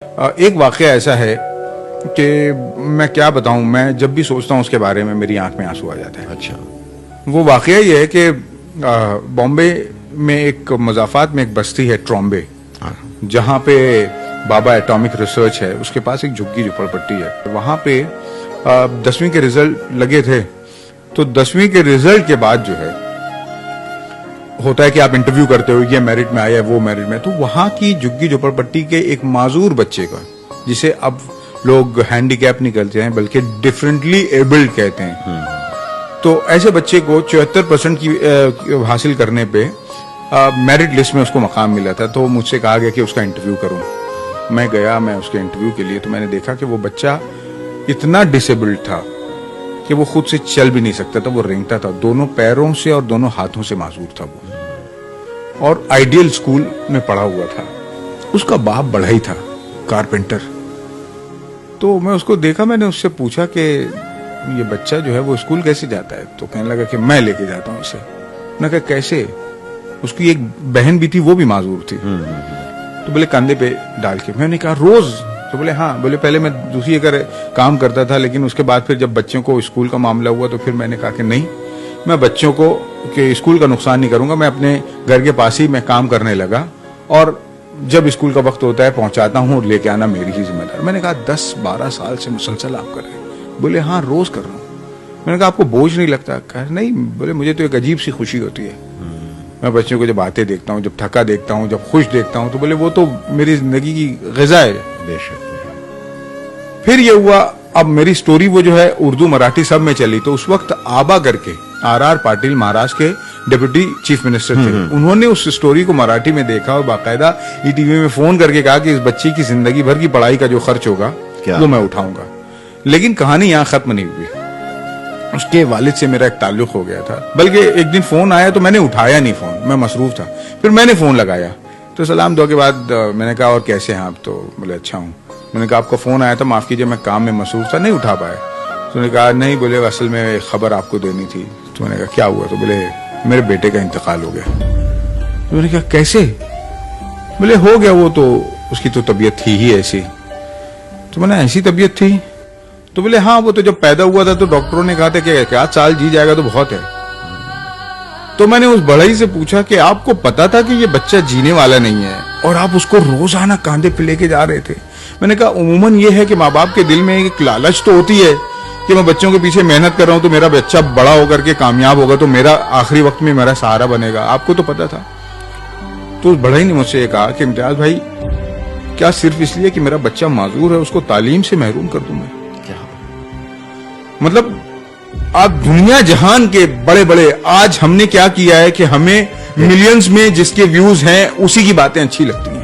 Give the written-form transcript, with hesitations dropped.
ایک واقعہ ایسا ہے کہ میں کیا بتاؤں، میں جب بھی سوچتا ہوں اس کے بارے میں میری آنکھ میں آنسو آ جاتا ہے. اچھا. وہ واقعہ یہ ہے کہ بامبے میں ایک مضافات میں ایک بستی ہے ٹرامبے، جہاں پہ بابا ایٹامک ریسرچ ہے، اس کے پاس ایک جھگی جھوپڑ پٹی ہے. وہاں پہ 10ویں کے رزلٹ لگے تھے، تو 10ویں کے رزلٹ کے بعد جو ہے ہوتا ہے کہ آپ انٹرویو کرتے ہو، یہ میرٹ میں آیا ہے، وہ میرٹ میں. تو وہاں کی جھگی جھوپڑ پٹی کے ایک معذور بچے کا، جسے اب لوگ ہینڈی کیپ نہیں کہتے ہیں بلکہ ڈفرینٹلی ایبلڈ کہتے ہیں، تو ایسے بچے کو 74% کی حاصل کرنے پہ میرٹ لسٹ میں اس کو مقام ملا تھا. تو مجھ سے کہا گیا کہ اس کا انٹرویو کروں. میں گیا، میں اس کے انٹرویو کے لیے، تو میں نے دیکھا کہ وہ بچہ اتنا ڈسیبلڈ تھا کہ وہ خود سے چل بھی نہیں سکتا تھا، وہ رینگتا تھا، دونوں پیروں سے اور دونوں ہاتھوں سے معذور تھا وہ، اور آئیڈیل اسکول میں پڑھا ہوا تھا. اس کا باپ بڑھئی تھا، کارپینٹر. تو میں اس کو دیکھا، میں نے اس سے پوچھا کہ یہ بچہ جو ہے وہ اسکول کیسے جاتا ہے؟ تو کہنے لگا کہ میں لے کے جاتا ہوں اسے. میں نے کہا کیسے؟ اس کی ایک بہن بھی تھی، وہ بھی معذور تھی. تو بولے کندھے پہ ڈال کے. میں نے کہا روز؟ تو بولے ہاں. بولے پہلے میں دوسری اگر کام کرتا تھا، لیکن اس کے بعد پھر جب بچوں کو اسکول کا معاملہ ہوا تو پھر میں نے کہا کہ نہیں، میں بچوں کو کہ اسکول کا نقصان نہیں کروں گا. میں اپنے گھر کے پاس ہی میں کام کرنے لگا، اور جب اسکول کا وقت ہوتا ہے پہنچاتا ہوں اور لے کے آنا میری ہی ذمہ دار. میں نے کہا 10-12 سال سے مسلسل آپ کر رہے ہیں؟ بولے ہاں روز کر رہا ہوں. میں نے کہا آپ کو بوجھ نہیں لگتا؟ کہا نہیں. بولے مجھے تو ایک عجیب سی خوشی ہوتی ہے، میں بچوں کو جب آتے دیکھتا ہوں، جب تھکا دیکھتا ہوں، جب خوش دیکھتا ہوں، تو بولے وہ تو میری زندگی کی غذا ہے. بے شک. پھر یہ ہوا، اب میری سٹوری وہ جو ہے اردو مراٹھی سب میں چلی. تو اس وقت آبا کر کے آر پاٹل مہاراشٹر کے ڈپٹی چیف منسٹر تھے. انہوں نے اس سٹوری کو مراٹھی میں دیکھا اور باقاعدہ ای ٹی وی میں فون کر کے کہا کہ اس بچی کی زندگی بھر کی پڑھائی کا جو خرچ ہوگا وہ میں اٹھاؤں گا. لیکن کہانی یہاں ختم نہیں ہوئی. اس کے والد سے میرا ایک تعلق ہو گیا تھا، بلکہ ایک دن فون آیا تو میں نے اٹھایا نہیں فون، میں مصروف تھا. پھر میں نے فون لگایا تو سلام دعا کے بعد میں نے کہا اور کیسے ہیں آپ؟ تو بولے اچھا ہوں. میں نے کہا آپ کا فون آیا تھا، معاف کیجیے میں کام میں مصروف تھا، نہیں اٹھا پائے. تو نے کہا نہیں. بولے اصل میں خبر آپ کو دینی تھی. تو میں نے کہا کیا ہوا؟ تو بولے میرے بیٹے کا انتقال ہو گیا. تو میں نے کہا کیسے؟ بولے ہو گیا، وہ تو اس کی تو طبیعت تھی ہی ایسی. تو میں نے ایسی طبیعت تھی؟ تو بولے ہاں وہ تو جب پیدا ہوا تھا تو ڈاکٹروں نے کہا تھا کہ 8 سال جی جائے گا تو بہت ہے. تو میں نے اس بڑھئی سے پوچھا کہ آپ کو پتا تھا کہ یہ بچہ جینے والا نہیں ہے اور آپ اس کو روزانہ کاندھے پہ لے کے جا رہے تھے؟ میں نے کہا عموماً یہ ہے کہ ماں باپ کے دل میں ایک لالچ تو ہوتی ہے کہ میں بچوں کے پیچھے محنت کر رہا ہوں تو میرا بچہ بڑا ہو کر کے کامیاب ہوگا تو میرا آخری وقت میں میرا سہارا بنے گا. آپ کو تو پتا تھا. تو اس بڑھئی نے مجھ سے یہ کہا کہ امتیاز بھائی کیا صرف اس لیے کہ میرا بچہ معذور ہے اس کو تعلیم سے محروم کر دوں میں؟ مطلب آپ دنیا جہان کے بڑے بڑے، آج ہم نے کیا کیا ہے کہ ہمیں ملینز میں جس کے ویوز ہیں اسی کی باتیں اچھی لگتی ہیں.